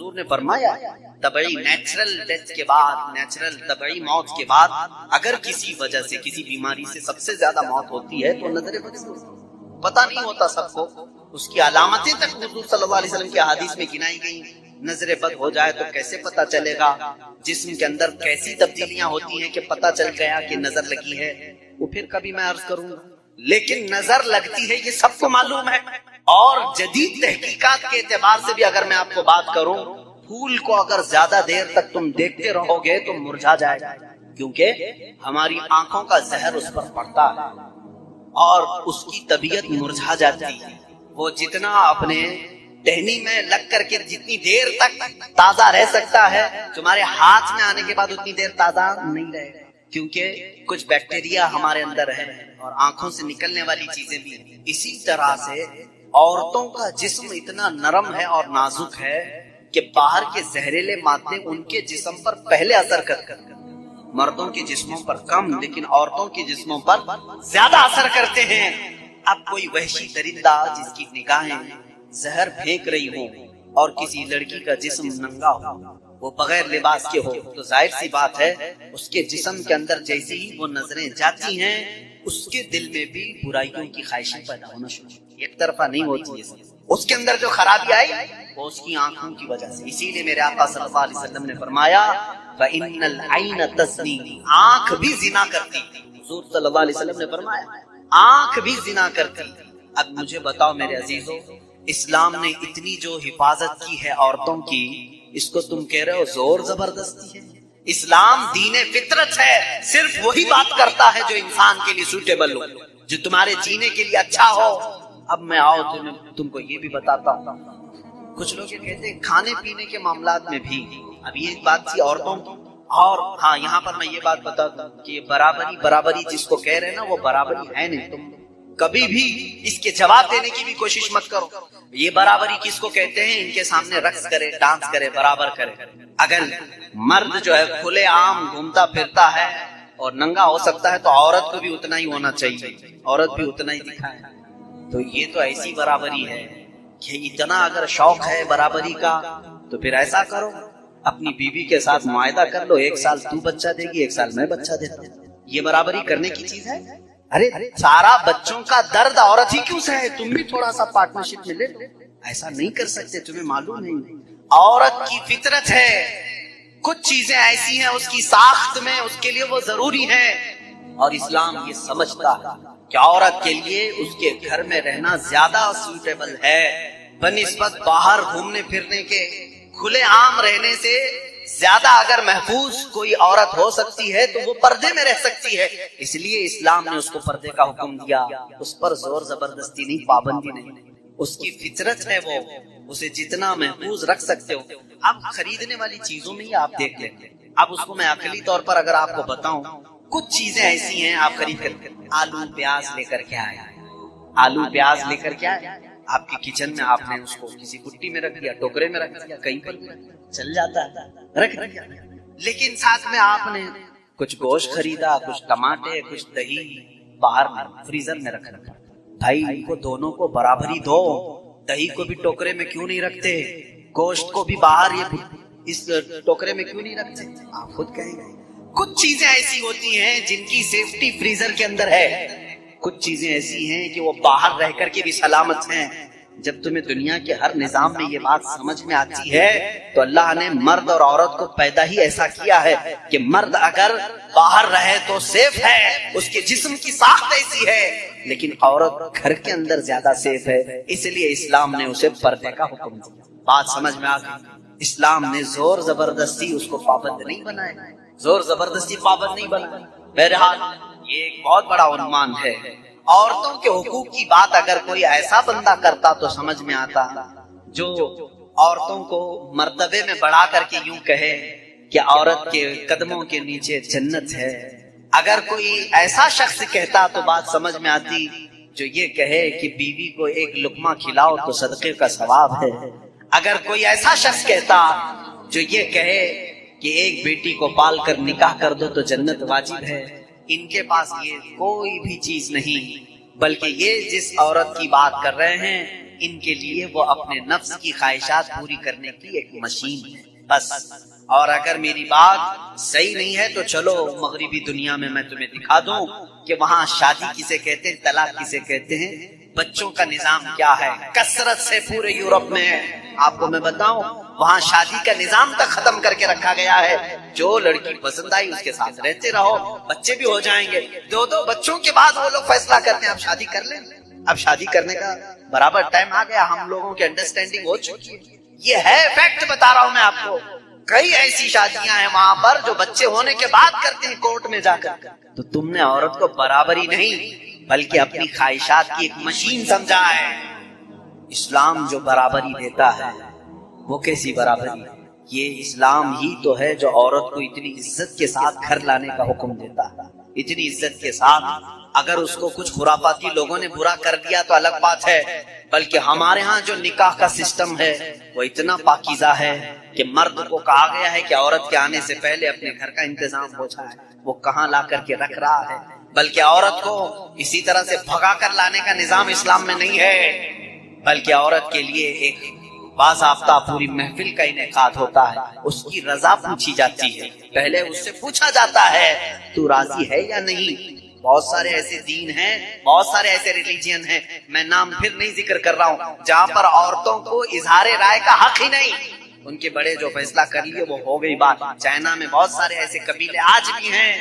حضور نے فرمایا طبعی نیچرل ڈیتھ کے بعد، نیچرل طبعی موت کے بعد اگر کسی وجہ سے کسی بیماری سے سب سے زیادہ موت ہوتی ہے تو نظر بد سے پتہ نہیں ہوتا سب کو، اس کی علامتیں تک حضور صلی اللہ علیہ وسلم کی احادیث میں گنائی گئی. نظر بد ہو جائے تو کیسے پتہ چلے گا، جسم کے اندر کیسی تبدیلیاں ہوتی ہیں کہ پتہ چل گیا کہ نظر لگی ہے، وہ پھر کبھی میں عرض کروں گا. لیکن نظر لگتی ہے یہ سب کو معلوم ہے. اور جدید تحقیقات کے اعتبار سے بھی اگر میں آپ کو بات کروں، پھول کو اگر زیادہ دیر تک تم دیکھتے رہو گے تو مرجھا جائے گا، کیونکہ ہماری آنکھوں کا زہر اس پر پڑتا ہے اور اس کی طبیعت مرجھا جاتی ہے. وہ جتنا اپنے ٹہنی میں لگ کر کے جتنی دیر تک تازہ رہ سکتا ہے، تمہارے ہاتھ میں آنے کے بعد اتنی دیر تازہ نہیں رہے گا، کیونکہ کچھ بیکٹیریا ہمارے اندر ہے اور آنکھوں سے نکلنے والی چیزیں بھی. اسی طرح سے عورتوں کا جسم اتنا نرم ہے اور نازک ہے کہ باہر کے زہریلے مادے ان کے جسم پر پہلے اثر کرتے ہیں. مردوں کے جسموں پر کم، لیکن عورتوں کے جسموں پر زیادہ اثر کرتے ہیں. اب کوئی وحشی درندہ جس کی نگاہیں زہر پھینک رہی ہو اور کسی لڑکی کا جسم ننگا ہو، وہ بغیر لباس کے ہو، تو ظاہر سی بات ہے اس کے جسم کے اندر جیسے ہی وہ نظریں جاتی ہیں اس کے دل میں بھی برائیوں کی خواہشیں پیدا ہونا شروع. ایک طرفہ نہیں ہوتی ہے، اس کے اندر جو خرابی آئی وہ اس کی آنکھوں کی وجہ سے. اسی لیے میرے آقا صلی اللہ علیہ وسلم نے فرمایا فَإِنَّ الْعَيْنَ تَزْنِي، آنکھ بھی زنا کرتی. حضور صلی اللہ علیہ وسلم نے فرمایا آنکھ بھی زنا کرتی. اب مجھے بتاؤ میرے عزیزو، اسلام نے اتنی جو حفاظت کی ہے عورتوں کی، اس کو تم کہہ رہے ہو زور زبردستی ہے؟ اسلام دین فطرت ہے، صرف وہی بات کرتا ہے جو انسان کے لیے سوٹیبل ہو، جو تمہارے جینے کے لیے اچھا ہو. اب میں آؤ تم کو یہ بھی بتاتا ہوں، کچھ لوگ یہ کہتے ہیں کھانے پینے کے معاملات میں بھی. اب یہ بات تھی عورتوں کی، اور ہاں یہاں پر میں یہ بات بتاتا ہوں کہ برابری جس کو کہہ رہے ہیں نا، وہ برابری ہے نہیں. تم کبھی بھی اس کے جواب دینے کی بھی کوشش مت کرو. یہ برابری کس کو کہتے ہیں؟ ان کے سامنے رقص کرے، ڈانس کرے، برابر کرے. اگر مرد جو ہے کھلے عام گھومتا پھرتا ہے اور ننگا ہو سکتا ہے تو عورت کو بھی اتنا ہی ہونا چاہیے، عورت بھی اتنا ہی دکھائے. تو یہ تو ایسی برابری ہے کہ اتنا اگر شوق ہے برابری کا تو پھر ایسا کرو، اپنی بیوی کے ساتھ معاہدہ کر لو، 1 سال تو بچہ دے گی، 1 سال میں بچہ دیتا ہوں. یہ برابری کرنے کی چیز ہے؟ ارے سارا بچوں کا درد عورت ہی کیوں سے ہے؟ تم بھی تھوڑا سا پارٹنرشپ میں لے لو. ایسا نہیں کر سکتے، تمہیں معلوم نہیں. عورت کی فطرت ہے، کچھ چیزیں ایسی ہیں اس کی ساخت میں، اس کے لیے وہ ضروری ہے، اور اسلام یہ سمجھتا ہے کہ عورت کے لیے اس کے گھر میں رہنا زیادہ سوٹیبل ہے بنسبت باہر گھومنے پھرنے کے. کھلے عام رہنے سے زیادہ اگر محفوظ کوئی عورت ہو سکتی ہے تو وہ پردے میں رہ سکتی ہے. اس لیے اسلام نے اس کو پردے کا حکم دیا. اس پر زور زبردستی نہیں، پابندی نہیں. اس کی فطرت ہے، وہ اسے جتنا محفوظ رکھ سکتے ہو. اب خریدنے والی چیزوں میں ہی آپ دیکھ لیں. اب اس کو میں عقلی طور پر اگر آپ کو بتاؤں، کچھ چیزیں ایسی ہیں آپ خرید کر، آلو پیاز لے کر کے آئے، آلو پیاز لے کر کے آئے آپ کی کچن میں، آپ نے اس کو کسی کٹی میں رکھ دیا، ٹوکرے میں رکھ دیا، کہیں پر چل جاتا ہے، رکھ دیا. لیکن ساتھ میں آپ نے کچھ گوشت خریدا، کچھ ٹماٹے، کچھ دہی باہر فریزر میں رکھ رکھا. بھائی ان کو دونوں کو برابری دو. دہی کو بھی ٹوکرے میں کیوں نہیں رکھتے؟ گوشت کو بھی باہر یہ اس ٹوکرے میں کیوں نہیں رکھتے؟ آپ خود کہیں گے. کچھ چیزیں ایسی ہوتی ہیں جن کی سیفٹی فریزر کے اندر ہے، کچھ چیزیں ایسی ہیں کہ وہ باہر رہ کر کے بھی سلامت ہیں. جب تمہیں دنیا کے ہر نظام میں یہ بات سمجھ میں آتی ہے تو اللہ نے مرد اور عورت کو پیدا ہی ایسا کیا ہے کہ مرد اگر باہر رہے تو سیف ہے، اس کے جسم کی ساخت ایسی ہے، لیکن عورت گھر کے اندر زیادہ سیف ہے. اس لیے اسلام نے اسے پردے کا حکم دیا. بات سمجھ میں آ گئی؟ اسلام نے زور زبردستی اس کو پابند نہیں بنایا، زور زبردستی پابند نہیں بنایا. بہرحال یہ ایک بہت بڑا عنوان ہے. عورتوں کے حقوق کی بات اگر کوئی ایسا بندہ کرتا تو سمجھ میں آتا جو عورتوں کو مرتبے میں بڑھا کر کے یوں کہے کہ عورت کے قدموں کے نیچے جنت ہے. اگر کوئی ایسا شخص کہتا تو بات سمجھ میں آتی جو یہ کہے کہ بیوی کو ایک لقمہ کھلاؤ تو صدقے کا ثواب ہے. اگر کوئی ایسا شخص کہتا جو یہ کہے کہ ایک بیٹی کو پال کر نکاح کر دو تو جنت واجب ہے. ان کے پاس یہ کوئی بھی چیز نہیں، بلکہ یہ جس عورت کی بات کر رہے ہیں ان کے لیے وہ اپنے نفس کی خواہشات پوری کرنے کی ایک مشین ہے بس. اور اگر میری بات صحیح نہیں ہے تو چلو مغربی دنیا میں میں تمہیں دکھا دوں کہ وہاں شادی کسے کہتے ہیں, طلاق کسے کہتے ہیں, بچوں کا نظام کیا ہے. کثرت سے پورے یورپ میں آپ کو میں بتاؤں, وہاں شادی کا نظام تک ختم کر کے رکھا گیا ہے. جو لڑکی پسند آئی اس کے ساتھ رہتے رہو, بچے بھی ہو جائیں گے. 2 بچوں کے بعد وہ لوگ فیصلہ کرتے ہیں اب شادی کر لیں. اب شادی کرنے کا برابر ٹائم آ گیا, ہم لوگوں کی انڈرسٹینڈنگ ہو چکی ہے. یہ ہے فیکٹ بتا رہا ہوں میں آپ کو. کئی ایسی شادیاں ہیں وہاں پر جو بچے ہونے کے بعد کرتے ہیں کورٹ میں جا کر. تو تم نے عورت کو برابری نہیں بلکہ اپنی خواہشات کی ایک مشین سمجھا ہے. اسلام جو برابری دیتا ہے وہ کیسی برابری ہے؟ یہ اسلام ہی تو ہے جو عورت کو اتنی عزت کے ساتھ گھر لانے کا حکم دیتا ہے. اتنی عزت کے ساتھ. اگر اس کو کچھ خرافاتی لوگوں نے برا کر دیا تو الگ بات ہے, بلکہ ہمارے ہاں جو نکاح کا سسٹم ہے وہ اتنا پاکیزہ ہے کہ مرد کو کہا گیا ہے کہ عورت کے آنے سے پہلے اپنے گھر کا انتظام ہو جائے. وہ کہاں لا کر کے رکھ رہا ہے, بلکہ عورت کو اسی طرح سے بھگا کر لانے کا نظام اسلام میں نہیں ہے, بلکہ عورت کے لیے ایک باضابطہ پوری محفل کا انعقاد ہوتا ہے. اس کی رضا پوچھی جاتی ہے, پہلے اس سے پوچھا جاتا ہے تو راضی ہے یا نہیں. بہت سارے ایسے دین ہیں, بہت سارے ایسے ریلیجین ہیں, میں نام پھر نہیں ذکر کر رہا ہوں, جہاں پر عورتوں کو اظہار رائے کا حق ہی نہیں. ان کے بڑے جو فیصلہ کر لیے وہ ہو گئی بات. چائنا میں بہت سارے ایسے قبیلے آج بھی ہیں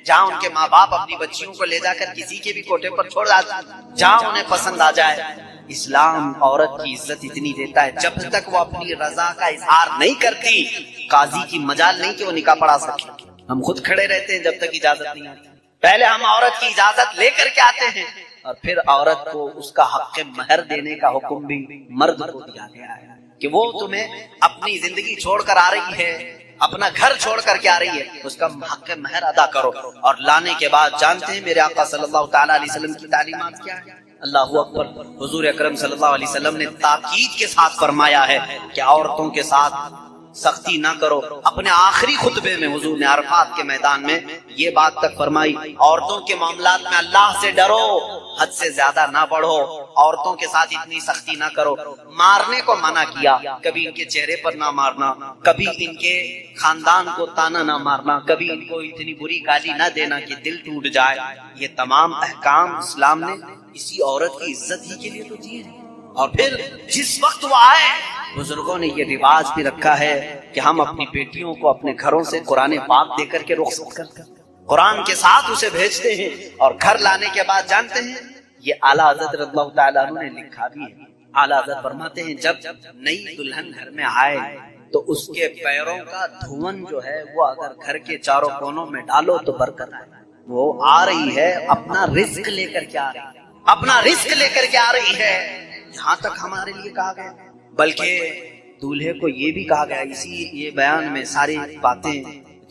جہاں ان کے ماں باپ اپنی بچیوں کو لے جا کر کسی کے بھی کوٹے پر چھوڑ جاتے ہیں جہاں انہیں پسند آ جائے. اسلام عورت کی عزت اتنی دیتا ہے جب تک وہ اپنی رضا کا اظہار نہیں کرتی قاضی کی مجال نہیں کہ وہ نکاح پڑھا سکے. ہم خود کھڑے رہتے ہیں جب تک اجازت نہیں آتی. پہلے ہم عورت کی اجازت لے کر کے آتے ہیں اور پھر عورت کو اس کا حق مہر دینے کا حکم بھی مرد کو دیا گیا ہے کہ وہ تمہیں اپنی زندگی چھوڑ کر آ رہی ہے, اپنا گھر چھوڑ کر کے آ رہی ہے, اس کا حق مہر ادا کرو. اور لانے کے بعد جانتے ہیں میرے آقا صلی اللہ تعالی علیہ وسلم کی تعلیمات کیا ہے؟ اللہ اکبر. حضور اکرم صلی اللہ علیہ وسلم نے تاکید کے ساتھ فرمایا ہے کہ عورتوں کے ساتھ سختی نہ کرو. اپنے آخری خطبے میں حضور نے عرفات کے میدان میں یہ بات تک فرمائی, عورتوں کے معاملات میں اللہ سے ڈرو, حد سے زیادہ نہ بڑھو, عورتوں کے ساتھ اتنی سختی نہ کرو. مارنے کو منع کیا, کبھی ان کے چہرے پر نہ مارنا, کبھی ان کے خاندان کو تانا نہ مارنا, کبھی ان کو اتنی بری گالی نہ دینا کہ دل ٹوٹ جائے. یہ تمام احکام اسلام نے اسی عورت کی عزت ہی کے لیے تو دیے ہیں. اور پھر جس وقت وہ آئے, بزرگوں نے یہ رواج بھی رکھا ہے کہ ہم اپنی بیٹیوں کو اپنے گھروں سے قرآن پاک دے کر کے رخصت کرتے ہیں, قرآن کے ساتھ اسے بھیجتے ہیں. اور گھر لانے کے بعد جانتے ہیں یہ اعلیٰ حضرت رضی اللہ تعالیٰ عنہ نے لکھا بھی ہے. اعلیٰ حضرت فرماتے ہیں جب نئی دلہن گھر میں آئے تو اس کے پیروں کا دھون جو ہے وہ اگر گھر کے چاروں کونوں میں ڈالو تو برکت آئے. وہ آ رہی ہے اپنا رزق لے کر کے آ رہی ہے, اپنا رزق لے کر کے آ رہی ہے. یہاں تک ہمارے لیے کہا گیا, بلکہ دولہے کو یہ بھی کہا گیا, اسی یہ بیان میں ساری باتیں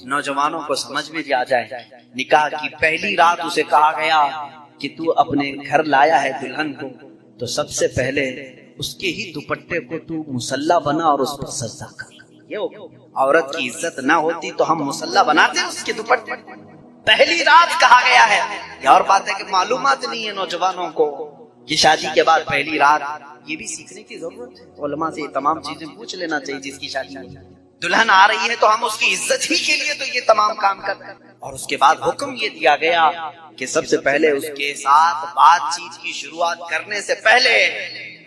نوجوانوں کو سمجھ میں بھی آ جائے. نکاح کی پہلی رات اسے کہا گیا کہ تو اپنے گھر لایا ہے دلہن کو تو سب سے پہلے اس کے ہی دوپٹے کو تو مصلی بنا اور اس پر سجدہ کر. یہ عورت کی عزت نہ ہوتی تو ہم مصلی بناتے اس کے دوپٹے. پہلی رات کہا گیا ہے. یہ اور بات ہے کہ معلومات نہیں ہے نوجوانوں کو کہ شادی کے بعد پہلی رات, یہ بھی سیکھنے کی ضرورت ہے. علماء سے یہ تمام چیزیں پوچھ لینا چاہیے. جس کی شادی دلہن آ رہی ہے تو ہم اس کی عزت ہی کے لیے تو یہ تمام کام کرتے ہیں. اور اس کے بعد حکم یہ دیا گیا کہ سب سے پہلے اس کے ساتھ بات چیت کی شروعات کرنے سے پہلے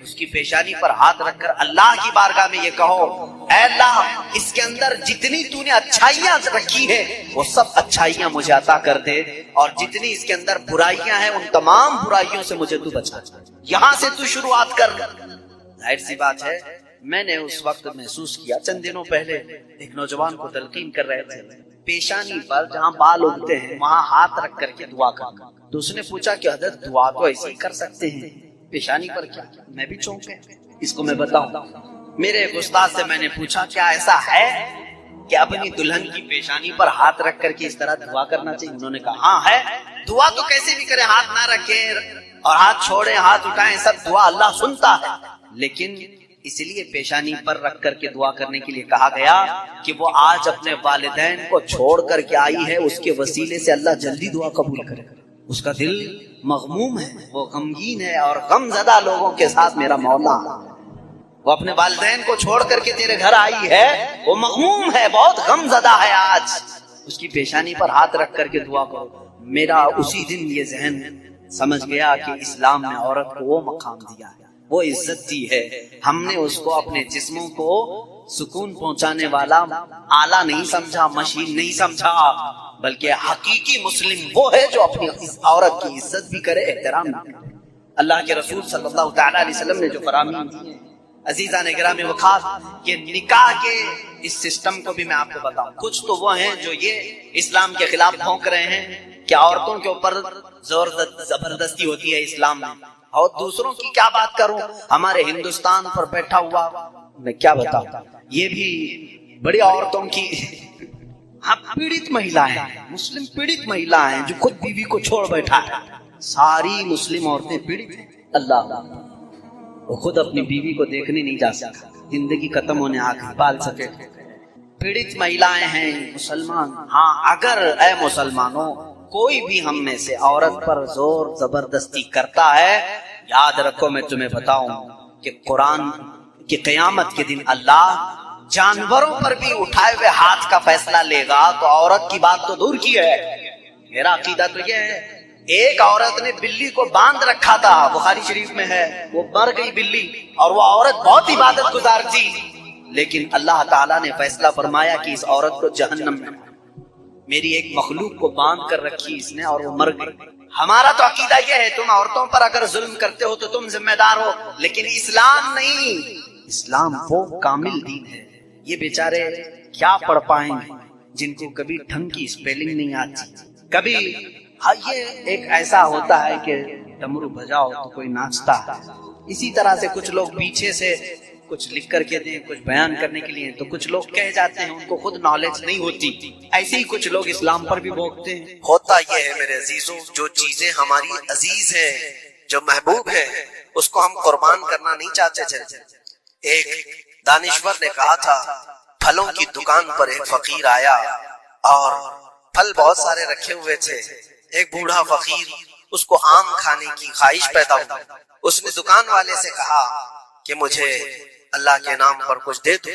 اس کی پیشانی پر ہاتھ رکھ کر اللہ کی بارگاہ میں یہ کہو, اے اللہ اس کے اندر جتنی تو نے اچھائیاں رکھی ہیں وہ سب اچھائیاں مجھے عطا کر دے, اور جتنی اس کے اندر برائیاں ہیں ان تمام برائیوں سے مجھے تو بچا. یہاں سے تو شروعات کر. ظاہر سی بات ہے میں نے اس وقت محسوس کیا, چند دنوں پہلے ایک نوجوان کو تلقین کر رہے تھے, پیشانی پر جہاں بال اگتے ہیں وہاں ہاتھ رکھ کر کے دعا کر. تو اس نے پوچھا کہ حضرت دعا تو ایسے ہی کر سکتے ہیں, پیشانی پر کیا؟ میں بھی چونک گیا. اس کو میں بتاؤں, میرے ایک استاد سے میں نے پوچھا کیا ایسا ہے کہ اپنی دلہن کی پیشانی پر ہاتھ رکھ کر کے اس طرح دعا کرنا چاہیے؟ انہوں نے کہا ہاں ہے. دعا تو کیسے بھی کریں, ہاتھ نہ رکھیں اور ہاتھ چھوڑیں, ہاتھ اٹھائیں, سب دعا اللہ سنتا ہے. لیکن اس لیے پیشانی پر رکھ کر کے دعا کرنے کے لیے کہا گیا کہ وہ آج اپنے والدین کو چھوڑ کر کے آئی ہے, اس کے وسیلے سے اللہ جلدی دعا قبول کرے. اس کا دل مغموم ہے، وہ غمگین ہے، اور غم زدہ لوگوں کے ساتھ میرا مولا، وہ اپنے والدین کو چھوڑ کر کے تیرے گھر آئی ہے، وہ مغموم ہے، بہت غم زدہ ہے آج، اس کی پیشانی پر ہاتھ رکھ کر کے دعا کرو۔ میرا اسی دن یہ ذہن سمجھ گیا کہ اسلام نے عورت کو وہ مقام دیا ہے، وہ عزت دی ہے، ہم نے اس کو اپنے جسموں کو سکون پہنچانے والا آلہ نہیں سمجھا، مشین نہیں سمجھا، بلکہ حقیقی مسلم وہ ہے جو اپنی عورت کی عزت بھی کرے، احترام بھی کرے۔ اللہ کے رسول صلی اللہ تعالی علیہ وسلم نے جو فرامین دی ہیں عزیزان گرامی وقار، کہ نکاح کے اس سسٹم کو بھی میں آپ کو بتاؤں، کچھ تو وہ ہیں جو یہ اسلام کے خلاف بھونک رہے ہیں کہ عورتوں کے اوپر زور زبردستی ہوتی ہے اسلام میں، اور دوسروں کی کیا بات کروں، ہمارے ہندوستان پر بیٹھا ہوا میں کیا بتاؤں، یہ بھی بڑی عورتوں کی پیڑت مہیلا ہے، مسلم پیڑت مہیلا ہے جو خود بیوی کو چھوڑ بیٹھا ہے، ساری مسلم عورتیں پیڑت ہیں، اللہ وہ خود اپنی بیوی کو دیکھنے نہیں جا سکتا، زندگی ختم ہونے آگے بال سکے، پیڑت مہیلائیں ہیں مسلمان۔ ہاں اگر اے مسلمانوں کوئی بھی ہم میں سے عورت پر زور زبردستی کرتا ہے، یاد رکھو میں تمہیں بتاؤں کہ قرآن کی قیامت کے دن اللہ جانوروں پر بھی اٹھائے ہوئے ہاتھ کا فیصلہ لے گا، تو عورت کی بات تو دور کی ہے، میرا عقیدہ تو یہ ہے، ایک عورت نے بلی کو باندھ رکھا تھا، بخاری شریف میں ہے، وہ مر گئی بلی، اور وہ عورت بہت عبادت گزار تھی، لیکن اللہ تعالیٰ نے فیصلہ فرمایا کہ اس عورت کو جہنم میں، میری ایک مخلوق کو باندھ کر رکھی اس نے اور وہ مر گئی۔ ہمارا تو عقیدہ یہ ہے تم عورتوں پر اگر ظلم کرتے ہو تو تم ذمہ دار ہو، لیکن اسلام نہیں، اسلام وہ کامل دین ہے۔ یہ بیچارے کیا پڑھ پائیں گے جن کو کبھی ڈھنگ کی اسپیلنگ نہیں آتی، کبھی یہ ایک ایسا ہوتا ہے کہ ڈمرو بجاؤ تو کوئی ناچتا ہے، اسی طرح سے کچھ لوگ پیچھے سے کچھ لکھ کر کے دیں، کچھ بیان کرنے کے لیے، تو کچھ لوگ کہہ جاتے ہیں، ان کو خود نالج نہیں ہوتی، ایسے ہی کچھ لوگ اسلام پر بھی بھوکتے ہیں۔ ہوتا یہ ہے میرے عزیزوں، جو چیزیں ہماری عزیز ہیں، جو محبوب ہیں، اس کو ہم قربان کرنا نہیں چاہتے تھے۔ ایک دانشور نے کہا تھا، پھلوں کی دکان پر ایک فقیر آیا اور پھل بہت سارے رکھے ہوئے تھے، ایک بوڑھا فقیر، اس کو آم کھانے کی خواہش پیدا ہوئی، اس نے دکان والے سے کہا کہ مجھے اللہ کے نام پر کچھ دے دو۔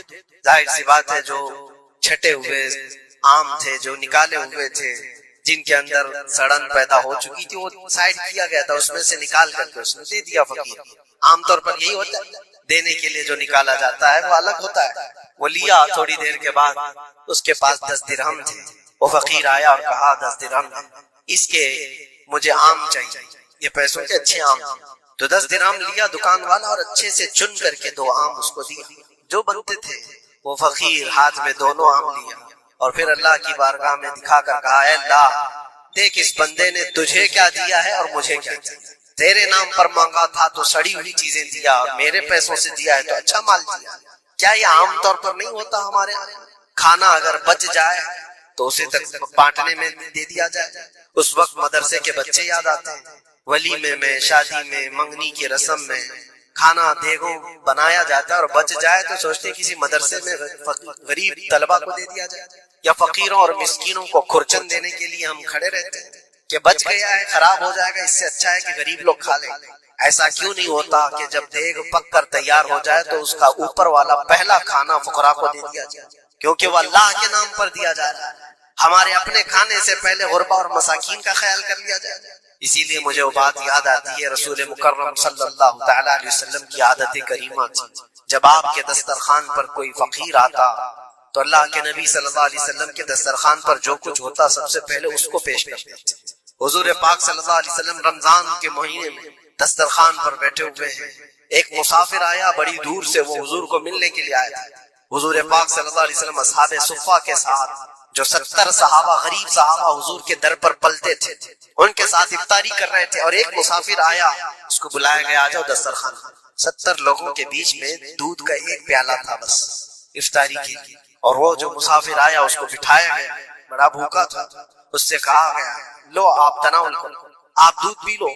ظاہر سی بات ہے، جو چھٹے ہوئے آم تھے، جو نکالے ہوئے تھے، جن کے اندر سڑن پیدا ہو چکی تھی، وہ سائڈ کیا گیا تھا، اس میں سے نکال کر کے اس نے دے دیا فقیر۔ عام طور پر یہی ہوتا ہے، دینے کے لیے جو نکالا جاتا ہے وہ الگ ہوتا ہے۔ وہ لیا، تھوڑی دیر کے بعد اس کے پاس 10 درہم تھے، وہ فقیر آیا اور کہا 10 درہم اس کے مجھے آم چاہیے، یہ پیسوں کے اچھے آم تھے، تو 10 درہم لیا دکان والا اور اچھے سے چن کر کے 2 آم اس کو دیا جو بنتے تھے۔ وہ فقیر ہاتھ میں دونوں آم لیا اور پھر اللہ کی بارگاہ میں دکھا کر کہا، اے اللہ دیکھ اس بندے نے تجھے کیا دیا ہے اور مجھے کیا دیا، تیرے نام پر مانگا تھا تو سڑی ہوئی چیزیں دیا، اور میرے پیسوں سے دیا ہے تو اچھا مال دیا۔ کیا یہ عام طور پر نہیں ہوتا ہمارے ہاں؟ کھانا اگر بچ جائے تو اسے تک بانٹنے میں دے دیا جائے۔ اس وقت مدرسے کے بچے یاد آتے ہیں، ولیمے میں، شادی میں، منگنی کی رسم میں کھانا دیگوں بنایا جاتا ہے اور بچ جائے تو سوچتے ہیں کسی مدرسے میں غریب طلبہ کو دے دیا جائے، یا فقیروں اور مسکینوں کو کھرچن دینے کے لیے ہم کھڑے رہتے ہیں کہ بچ گیا ہے، خراب ہو جائے گا، اس سے اچھا ہے کہ غریب لوگ کھا لیں۔ ایسا کیوں نہیں ہوتا کہ جب دیگ پک کر تیار ہو جائے تو اس کا اوپر والا پہلا کھانا فقراء کو دے دیا جائے، کیونکہ وہ اللہ کے نام پر دیا جا رہا ہے۔ ہمارے اپنے کھانے سے پہلے غربا اور مساکین کا خیال کر لیا جائے۔ اسی لیے مجھے وہ بات یاد آتی ہے، رسول مکرم صلی اللہ تعالی علیہ وسلم کی عادت کریمہ تھی، جب آپ کے دسترخوان پر کوئی فقیر آتا تو اللہ کے نبی صلی اللہ علیہ وسلم کے دسترخوان پر جو کچھ ہوتا سب سے پہلے اس کو پیش کرتے تھے۔ حضور پاک صلی اللہ علیہ وسلم رمضان کے مہینے میں دسترخوان پر بیٹھے ہوئے ہیں، ایک مسافر آیا بڑی دور سے، وہ حضور کو ملنے کے لیے آیا تھا۔ حضور پاک صلی اللہ علیہ وسلم اصحاب صفہ کے ساتھ، جو 70 صحابہ غریب صحابہ حضور کے در پر پلتے تھے، ان کے ساتھ افطاری کر رہے تھے، اور ایک مسافر آیا، اس کو بلایا گیا، آ جاؤ دسترخوان۔ 70 لوگوں کے بیچ میں دودھ کا ایک پیالہ تھا بس افطاری کے لیے، اور وہ جو مسافر آیا اس کو بٹھایا گیا، بڑا بھوکا تھا، اس سے کہا گیا لو آپ تناول کرو، آپ دودھ پی لو۔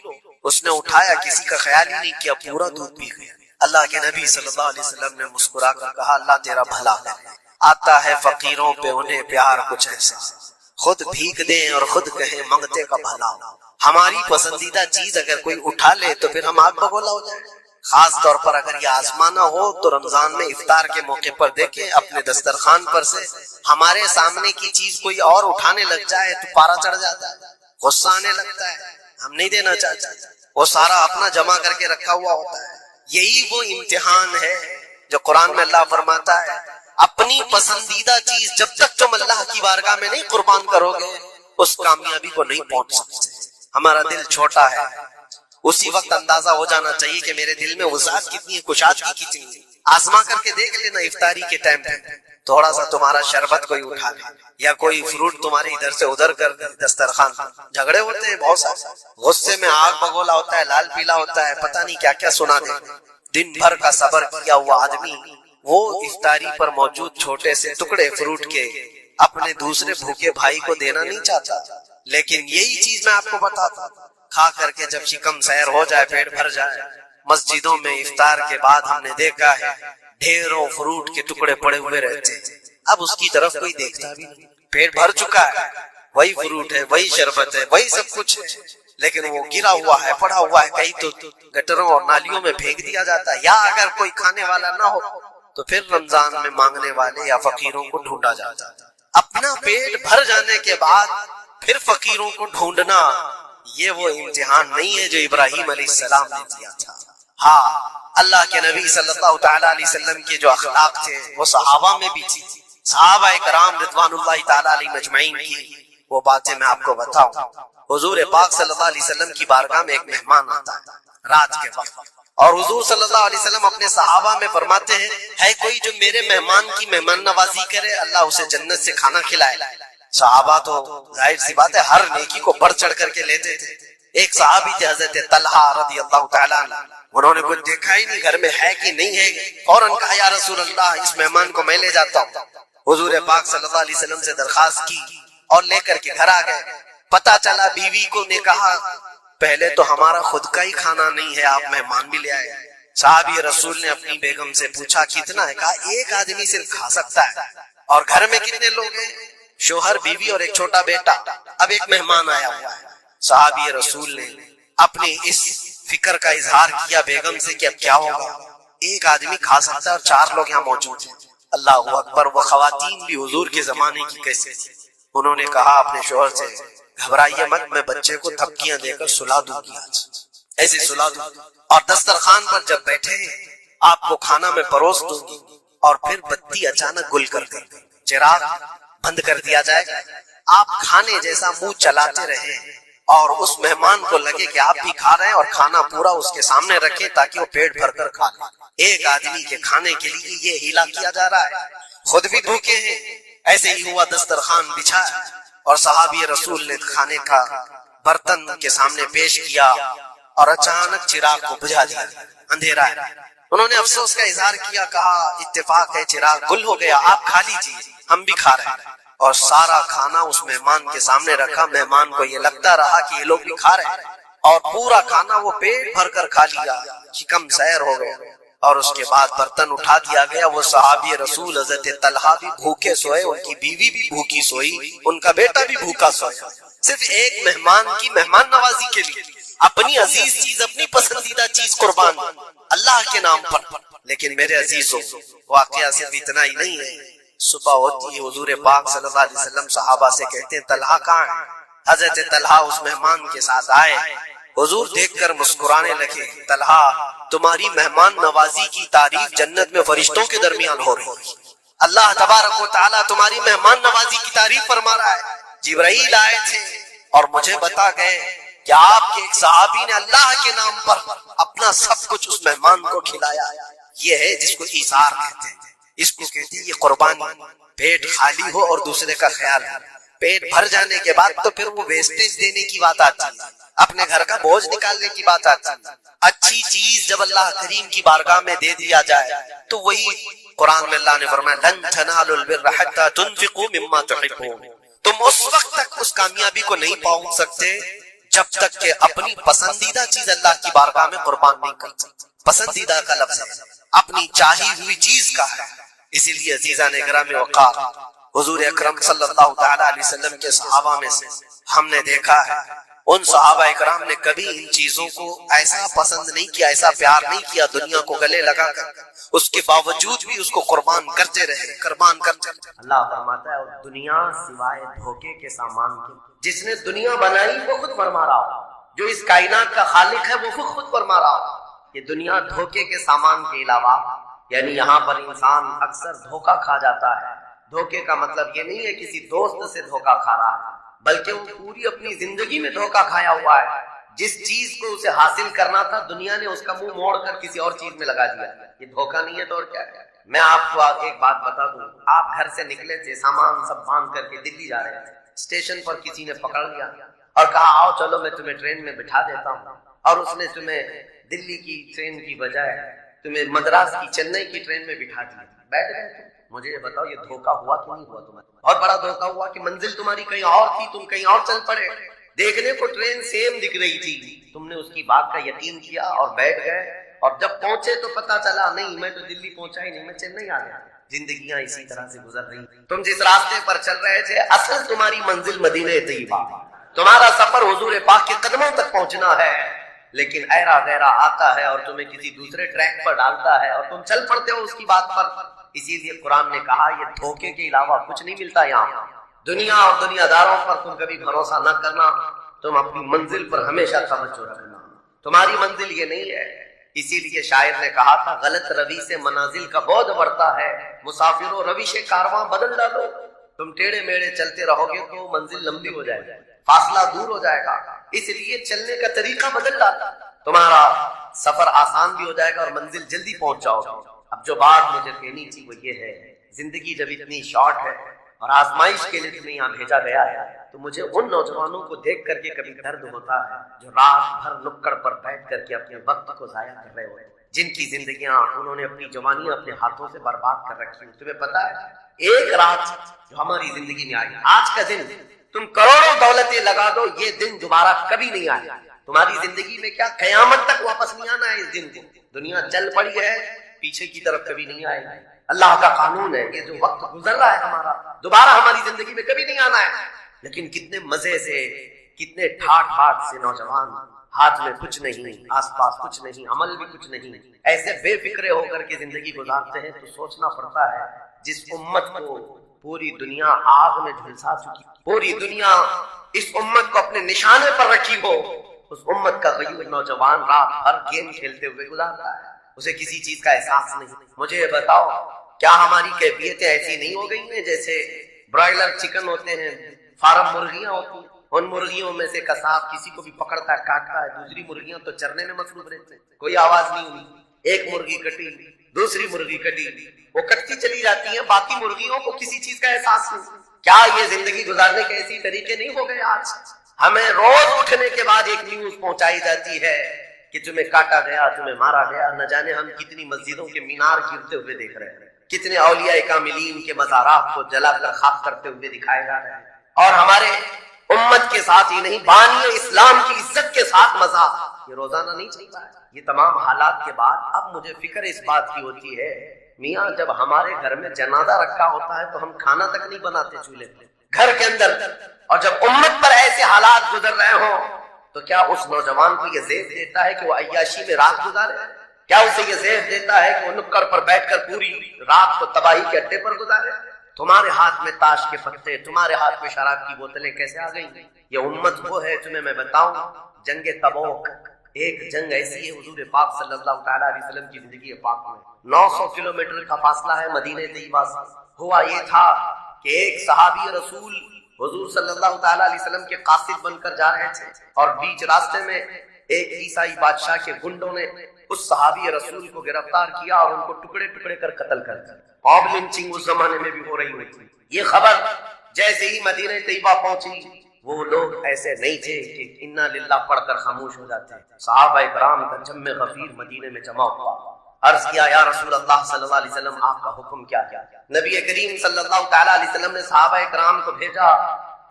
اس نے اٹھایا، کسی کا خیال ہی نہیں کیا، پورا دودھ پی گیا۔ اللہ کے نبی صلی اللہ علیہ وسلم نے مسکرا کر کہا، اللہ تیرا بھلا کرے، آتا ہے فقیروں پہ انہیں پیار کچھ ایسا، خود بھیک دیں اور خود کہیں منگتے کا بھلا ہو۔ ہماری پسندیدہ چیز اگر کوئی اٹھا لے تو پھر ہم آگ بگولا ہو جائیں. خاص طور پر اگر یہ آزمانا ہو تو رمضان میں افطار کے موقع پر دیکھیں اپنے دسترخوان پر سے ہمارے سامنے کی چیز کوئی اور اٹھانے لگ جائے تو پارا چڑھ جاتا ہے, غصہ آنے لگتا ہے, ہم نہیں دینا چاہتے, وہ سارا اپنا جمع کر کے رکھا ہوا ہوتا ہے. یہی وہ امتحان ہے جو قرآن میں اللہ فرماتا ہے اپنی پسندیدہ چیز جب تک تم اللہ کی بارگاہ میں نہیں قربان کرو گے اس کامیابی کو نہیں پہنچ سکتے. ہمارا دل چھوٹا ہے, اسی وقت اندازہ ہو جانا چاہیے کہ میرے دل میں وسعت کتنی ہے, کشادگی کتنی ہے. آزما کر کے دیکھ لینا افطاری کے ٹائم پہ تھوڑا سا تمہارا شربت کوئی اٹھا لے یا کوئی فروٹ تمہارے ادھر سے ادھر کر دے دسترخوان. جھگڑے ہوتے ہیں بہت سارے, غصے میں آگ بگولا ہوتا ہے, لال پیلا ہوتا ہے, پتہ نہیں کیا کیا سنا دے. دن بھر کا صبر کیا ہوا آدمی وہ افطاری پر موجود چھوٹے سے ٹکڑے فروٹ کے اپنے دوسرے بھوکے بھائی کو دینا نہیں چاہتا. لیکن یہی چیز میں آپ کو بتاتا کھا کر کے جب شکم سیر ہو جائے, پیٹ بھر جائے, مسجدوں میں افطار کے بعد ہم نے دیکھا ہے ڈھیروں فروٹ کے ٹکڑے پڑے ہوئے رہتے ہیں. اب اس کی طرف کوئی دیکھتا بھی نہیں, پیٹ بھر چکا ہے, وہی فروٹ ہے, وہی شربت ہے, وہی سب کچھ ہے, لیکن وہ گرا ہوا ہے, پڑا ہوا ہے, کہیں تو گٹروں اور نالیوں میں پھینک دیا جاتا ہے. یا اگر کوئی کھانے والا نہ ہو تو پھر رمضان میں مانگنے والے یا فقیروں کو ڈھونڈا جاتا ہے. اپنا پیٹ بھر جانے کے بعد پھر فقیروں کو ڈھونڈنا, یہ وہ امتحان نہیں ہے جو ابراہیم علیہ السلام نے دیا تھا. ہاں, اللہ کے نبی صلی اللہ تعالی علیہ وسلم کے جو اخلاق تھے وہ صحابہ میں بھی تھی. صحابہ کرام رضوان اللہ تعالی علیہ مجمعین کی وہ باتیں میں آپ کو بتاؤں. حضور پاک صلی اللہ علیہ وسلم کی بارگاہ میں ایک مہمان آتا ہے رات کے وقت, اور حضور صلی اللہ علیہ وسلم اپنے صحابہ میں فرماتے ہیں ہے کوئی جو میرے مہمان کی مہمان نوازی کرے اللہ اسے جنت سے کھانا کھلائے. صحابہ تو ظاہر سی بات ہے ہر نیکی کو بڑھ چڑھ کر کے لیتے تھے. ایک صحابی تھے حضرت طلحہ رضی اللہ تعالیٰ عنہ, انہوں نے کچھ دیکھا ہی نہیں گھر میں ہے کہ نہیں ہے, فوراً کہا یا رسول اللہ اس مہمان کو میں لے جاتا ہوں. حضور پاک صلی اللہ علیہ وسلم سے درخواست کی اور لے کر کے گھر آ گئے. پتا چلا بیوی کو نے کہا پہلے تو ہمارا خود کا ہی کھانا نہیں ہے, آپ مہمان بھی لے آئے. صحابی رسول نے اپنی بیگم سے پوچھا کتنا ہے, کہا ایک آدمی صرف کھا سکتا ہے. اور گھر میں کتنے لوگ ہیں, شوہر, بیوی اور ایک چھوٹا بیٹا. اب ایک مہمان آیا ہوا ہے. صحابی رسول نے اپنی اس فکر کا اظہار کیا بیگم سے کہ اب کیا ہوگا, ایک آدمی کھا سکتا ہے اور 4 لوگ یہاں موجود ہیں. اللہ اکبر. وہ خواتین بھی حضور کے زمانے کی کیسے تھی. انہوں نے کہا اپنے شوہر سے گھبرائیے مت, میں بچے کو تھپکیاں دے کر سلا دوں گی, آج ایسے سلا دوں گی, اور دسترخوان پر جب بیٹھے آپ کو کھانا میں پروس دوں گی. اور پھر بتی اچانک گل کر دے, چراغ بند کر دیا جائے گا, آپ کھانے جیسا منہ چلاتے رہیں اور اس مہمان کو لگے کہ آپ بھی کھا رہے ہیں, اور کھانا پورا اس کے سامنے رکھیں تاکہ وہ پیٹ بھر کر کھا لے. ایک آدمی کے کھانے کے لیے یہ ہیلا کیا جا رہا ہے, خود بھی بھوکے ہیں. ایسے ہی ہوا, دسترخوان بچھا اور صحابی رسول نے کھانے کا برتن کے سامنے پیش کیا اور اچانک چراغ کو بجھا دیا, اندھیرا ہے. انہوں نے افسوس کا اظہار کیا, کہا اتفاق ہے چراغ گل ہو گیا, آپ کھا لیجیے, ہم بھی کھا رہے ہیں. اور سارا کھانا اس مہمان کے سامنے رکھا. مہمان کو یہ لگتا رہا کہ یہ لوگ بھی کھا رہے ہیں, اور پورا کھانا وہ پیٹ بھر کر کھا لیا, شکم سیر ہو گیا. اور اس کے بعد برتن اٹھا دیا گیا. وہ صحابی رسول حضرت طلحہ بھی بھوکے سوئے, ان کی بیوی بھی بھوکی سوئی, ان کا بیٹا بھی بھوکا سویا, صرف ایک مہمان کی مہمان نوازی کے لیے اپنی عزیز چیز, اپنی پسندیدہ چیز قربان اللہ کے نام پر. لیکن میرے عزیزوں, واقعہ صرف اتنا ہی نہیں ہے. صبح ہوتی ہے, حضور پاک صلی اللہ علیہ وسلم صحابہ سے کہتے ہیں طلحہ کہاں ہے. حضرت طلحہ اس مہمان کے ساتھ آئے, حضور دیکھ کر مسکرانے لگے. طلحہ تمہاری مہمان نوازی کی تعریف جنت میں فرشتوں کے درمیان ہو رہی ہے. اللہ تبارک و تعالیٰ تمہاری مہمان نوازی کی تعریف فرما رہا ہے. جبرائیل آئے تھے اور مجھے بتا گئے کہ آپ کے ایک صحابی نے اللہ کے نام پر اپنا سب کچھ اس مہمان کو کھلایا. یہ ہے جس کو ایثار کہتے ہیں, اس کو کہتے ہیں یہ قربانی. پیٹ خالی ہو اور دوسرے کا خیال ہو. پیٹ بھر جانے کے بعد تو پھر وہ ویسٹیج دینے کی بات آتی ہے, اپنے گھر کا بوجھ نکالنے کی بات آتی ہے. اچھی چیز جب اللہ کریم کی بارگاہ میں دے دیا جائے تو وہی قرآن میں اللہ نے فرمایا لن تنالوا البر حتى تنفقوا مما تحبون. تم اس وقت تک اس کامیابی کو نہیں پہنچ سکتے جب تک کہ اپنی پسندیدہ چیز اللہ کی بارگاہ میں قربان نہیں کر سکتے. پسندیدہ کا لفظ ہے, اپنی چاہی ہوئی چیز کا ہے. اسی لیے عزیزان گرامی وقار, حضور اکرم صلی اللہ تعالی علیہ وسلم کے صحابہ میں سے ہم نے دیکھا ہے ان صحابہ اکرام نے کبھی ان چیزوں کو ایسا پسند نہیں کیا، ایسا پیار نہیں کیا دنیا کو گلے لگا کر، اس کے باوجود بھی اس کو قربان کرتے رہے، قربان کرتے رہے۔ اللہ فرماتا ہے اور دنیا سوائے دھوکے کے سامان کے، جس نے دنیا بنائی وہ خود فرما رہا ہو، جو اس کائنات کا خالق ہے وہ خود فرما رہا ہو، یہ دنیا دھوکے کے سامان کے علاوہ، یعنی یہاں پر انسان اکثر دھوکا کھا جاتا ہے۔ دھوکے کا مطلب یہ نہیں ہے کسی دوست سے دھوکا کھا رہا ہے، بلکہ وہ پوری اپنی زندگی میں دھوکا کھایا ہوا ہے۔ جس چیز کو اسے حاصل کرنا تھا دنیا نے اس کا منہ موڑ کر کسی اور چیز میں لگا دیا۔ یہ دھوکا نہیں ہے تو اور کیا ہے؟ میں آپ کو ایک بات بتا دوں، آپ گھر سے نکلے تھے، سامان سب باندھ کر کے دلی جا رہے تھے، اسٹیشن پر کسی نے پکڑ لیا اور کہا آؤ چلو میں تمہیں ٹرین میں بٹھا دیتا ہوں، اور اس نے تمہیں دلی کی ٹرین کی بجائے تمہیں مدراس کی چنئی کی ٹرین میں بٹھا دیا، بیٹھ گئے تم۔ مجھے یہ بتاؤ یہ دھوکا ہوا کہ نہیں ہوا تمہیں؟ بہت بڑا دھوکا ہوا کہ منزل تمہاری کہیں اور تھی، تم کہیں اور چل پڑے، دیکھنے کو ٹرین سیم دکھ رہی تھی، تم نے اس کی بات کا یقین کیا اور بیٹھ گئے، اور جب پہنچے تو پتا چلا نہیں میں تو دلی پہنچا ہی نہیں، میں چنئی آ گیا۔ زندگیاں اسی طرح سے گزر رہی، تم جس راستے پر چل رہے تھے اصل تمہاری منزل مدینہ طیبہ، تمہارا سفر حضور پاک کے قدموں تک پہنچنا ہے، لیکن ایرا غیرہ آتا ہے اور تمہیں کسی دوسرے ٹریک پر ڈالتا ہے اور تم چل پڑتے ہو اس کی بات پر۔ اسی لیے قرآن نے کہا یہ دھوکے کے علاوہ کچھ نہیں ملتا یہاں۔ دنیا اور دنیا داروں پر تم کبھی بھروسہ نہ کرنا، تم اپنی منزل پر ہمیشہ توجہ رکھنا، تمہاری منزل یہ نہیں ہے۔ اسی لیے شاعر نے کہا تھا غلط روی سے منازل کا بعد بڑھتا ہے، مسافروں روش کارواں بدل ڈالو۔ تم ٹیڑھے میڑھے چلتے رہو گے تو منزل لمبی ہو جائے گی، فاصلہ دور ہو جائے گا، اس لیے چلنے کا طریقہ بدل ڈالا، تمہارا سفر آسان بھی ہو جائے گا اور منزل جلدی پہنچ جاؤ گے۔ اب جو بات مجھے کہنی تھی وہ یہ ہے، زندگی جب اتنی شارٹ ہے اور آزمائش کے لیے تمہیں یہاں بھیجا گیا ہے تو مجھے ان نوجوانوں کو دیکھ کر کے کبھی درد ہوتا ہے جو رات بھر نکڑ پر بیٹھ کر کے اپنے وقت کو ضائع کر رہے ہوتے، جن کی زندگیاں انہوں نے اپنی جوانیاں اپنے ہاتھوں سے برباد کر رکھی۔ تمہیں پتا ہے ایک رات جو ہماری زندگی میں آئی، آج کا دن تم کروڑوں دولتیں لگا دو، یہ دن دوبارہ کبھی نہیں آئے تمہاری زندگی میں، کیا قیامت تک واپس نہیں آنا ہے اس دن کو۔ دنیا چل پڑی ہے پیچھے کی طرف کبھی نہیں آئے گی، اللہ کا قانون ہے، یہ جو وقت گزر رہا ہے ہمارا دوبارہ ہماری زندگی میں کبھی نہیں آنا ہے۔ لیکن کتنے مزے سے، کتنے ٹھاٹ باٹ سے نوجوان، ہاتھ میں کچھ نہیں، آس پاس کچھ نہیں، عمل بھی کچھ نہیں، ایسے بے فکرے ہو کر کے زندگی گزارتے ہیں۔ تو سوچنا پڑتا ہے جس امت کو پوری دنیا آگ میں جھلسا چکی، پوری دنیا اس امت کو اپنے نشانے پر رکھی ہو، اس امت کا غیور نوجوان رات بھر گیم کھیلتے ہوئے گزارتا ہے، اسے کسی چیز کا احساس نہیں۔ مجھے یہ بتاؤ کیا ہماری کیفیتیں ایسی نہیں ہو گئی ہیں جیسے برائلر چکن ہوتے ہیں، فارم مرغیاں ہوتی ہیں، ان مرغیوں میں سے قصاب کسی کو بھی پکڑتا ہے کاٹتا ہے، دوسری مرغیاں تو چرنے میں مصروف رہتی ہیں، کوئی آواز نہیں ہوئی، ایک مرغی کٹی دوسری مرغی کٹی، وہ کٹتی چلی جاتی ہیں، باقی مرغیوں کو کسی چیز کا احساس نہیں۔ کیا یہ زندگی گزارنے کے ایسی طریقے نہیں ہو گئے آج؟ ہمیں روز اٹھنے کے بعد ایک نیوز پہنچائی جاتی ہے کہ تمہیں کاٹا گیا، تمہیں مارا گیا، نہ جانے ہم کتنی مسجدوں کے مینار گرتے ہوئے دیکھ رہے ہیں، کتنے اولیاء کاملین کے مزارات کو جلا کر خاک کرتے ہوئے دکھائے جا رہے ہیں، اور ہمارے امت کے ساتھ ہی نہیں بانی اسلام کی عزت کے ساتھ مذاق، یہ روزانہ نہیں چلتا ہے۔ یہ تمام حالات کے بعد اب مجھے فکر اس بات کی ہوتی ہے میاں جب ہمارے گھر میں جنازہ رکھا ہوتا ہے تو ہم کھانا تک نہیں بناتے چولہے گھر کے اندر، اور جب امت پر ایسے حالات گزر رہے ہوں تو کیا اس نوجوان کو یہ ذہن دیتا ہے کہ وہ عیاشی میں رات گزارے؟ کیا اسے یہ ذہن دیتا ہے کہ وہ نکڑ پر بیٹھ کر پوری رات کو تباہی کے اڈے پر گزارے؟ تمہارے ہاتھ میں تاش کے پتے، تمہارے ہاتھ میں شراب کی بوتلیں کیسے آ گئی؟ یہ امت وہ ہے، تمہیں میں بتاؤں جنگ تبوک ایک جنگ ایسی ہے حضور پاک صلی اللہ تعالیٰ علیہ وسلم کی زندگی پاک میں 900 کلومیٹر کا فاصلہ ہے مدینہ طیبہ سے۔ ہوا یہ تھا کہ ایک صحابی رسول حضور صلی اللہ تعالیٰ علیہ وسلم کے قاصد بن کر جا رہے تھے، اور بیچ راستے میں ایک عیسائی بادشاہ کے گنڈوں نے اس صحابی رسول کو گرفتار کیا اور ان کو ٹکڑے ٹکڑے کر قتل کر دیا۔ موب لنچنگ اس زمانے میں بھی ہو رہی ہوئی تھی۔ یہ خبر جیسے ہی مدینہ طیبہ پہنچی، وہ لوگ ایسے نہیں تھے کہ انا للہ پڑھ کر خاموش ہو جاتے، صحابہ کرام کا جم غفیر مدینے میں جمع ہوا۔ عرض کیا یا رسول اللہ صلی اللہ علیہ وسلم آپ کا حکم کیا؟ نبی کریم صلی اللہ تعالیٰ علیہ وسلم نے صحابہ کرام کو بھیجا،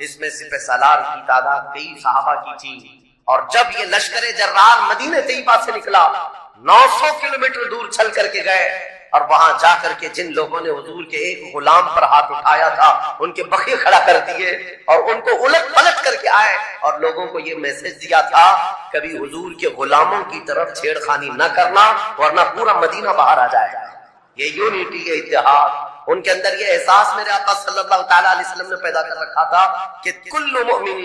اس میں سپہ سالار کی تعداد کئی صحابہ کی تھی، اور جب یہ لشکر جرار مدینہ طیبہ سے نکلا 900 کلومیٹر دور چل کر کے گئے اور وہاں جا کر کے جن لوگوں نے حضور کے ایک غلام پر ہاتھ اٹھایا تھا ان کے بخیے کھڑا کر دیے اور ان کو الٹ پلٹ کر کے آئے اور لوگوں کو یہ میسج دیا تھا کبھی حضور کے غلاموں کی طرف چھیڑ خانی نہ کرنا ورنہ پورا مدینہ باہر آ جائے گا. یہ یونٹی، یہ اتحاد، ان کے اندر یہ احساس میرے آقا صلی اللہ تعالی علیہ وسلم نے پیدا کر رکھا تھا کہ کل مؤمن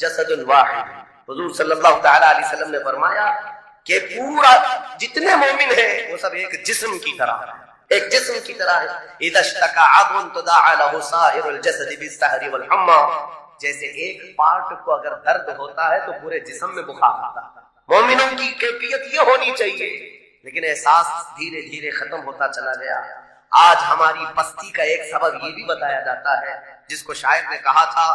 جسد واحد. حضور صلی اللہ تعالی علیہ وسلم نے فرمایا کہ پورا جتنے مومن ہیں وہ سب ایک جسم کی طرح ہے، ایک جسم کی طرح ہے. اذا اشتکى عضو تداعى له سائر الجسد بالسهر والحمى. جیسے ایک پارٹ کو اگر درد ہوتا ہے تو پورے جسم میں بخار آتا ہے. مومنوں کی کیفیت یہ ہونی چاہیے، لیکن احساس دھیرے دھیرے ختم ہوتا چلا گیا. آج ہماری پستی کا ایک سبب یہ بھی بتایا جاتا ہے جس کو شاعر نے کہا تھا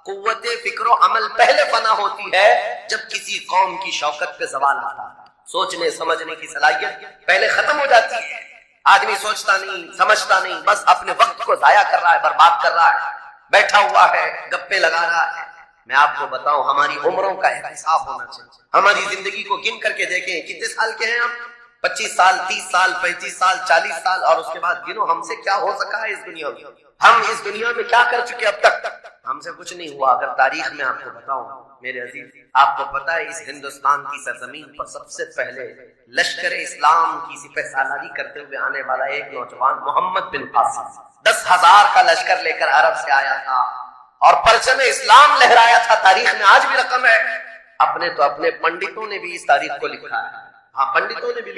قوت فکر و عمل پہلے فنا ہوتی ہے جب کسی قوم کی شوکت پہ زوال آتا ہے. سوچنے سمجھنے کی صلاحیت پہلے ختم ہو جاتی ہے. آدمی سوچتا نہیں، سمجھتا نہیں، بس اپنے وقت کو ضائع کر رہا ہے، برباد کر رہا ہے، بیٹھا ہوا ہے، گپے لگا رہا ہے. میں آپ کو بتاؤں ہماری عمروں کا حساب ہونا چاہیے. ہماری زندگی کو گن کر کے دیکھیں کتنے سال کے ہیں ہم. 25 سال، 30 سال، 35 سال، 40 سال، اور اس کے بعد گنو ہم سے کیا ہو سکا ہے اس دنیا میں. ہم اس دنیا میں کیا کر چکے اب تک؟ ہم سے کچھ نہیں ہوا. اگر تاریخ میں آپ کو بتاؤں میرے عزیز، آپ کو پتا ہے اس ہندوستان کی سرزمین پر سب سے پہلے لشکر اسلام کی سپہ سالاری کرتے ہوئے آنے والا ایک نوجوان محمد بن قاسم 10,000 کا لشکر لے کر عرب سے آیا تھا اور پرچم اسلام لہرایا تھا. تاریخ میں آج بھی رقم ہے. اپنے پنڈتوں نے بھی اس تاریخ کو لکھا ہے. ہاں، پنڈتوں نے بھی لکھا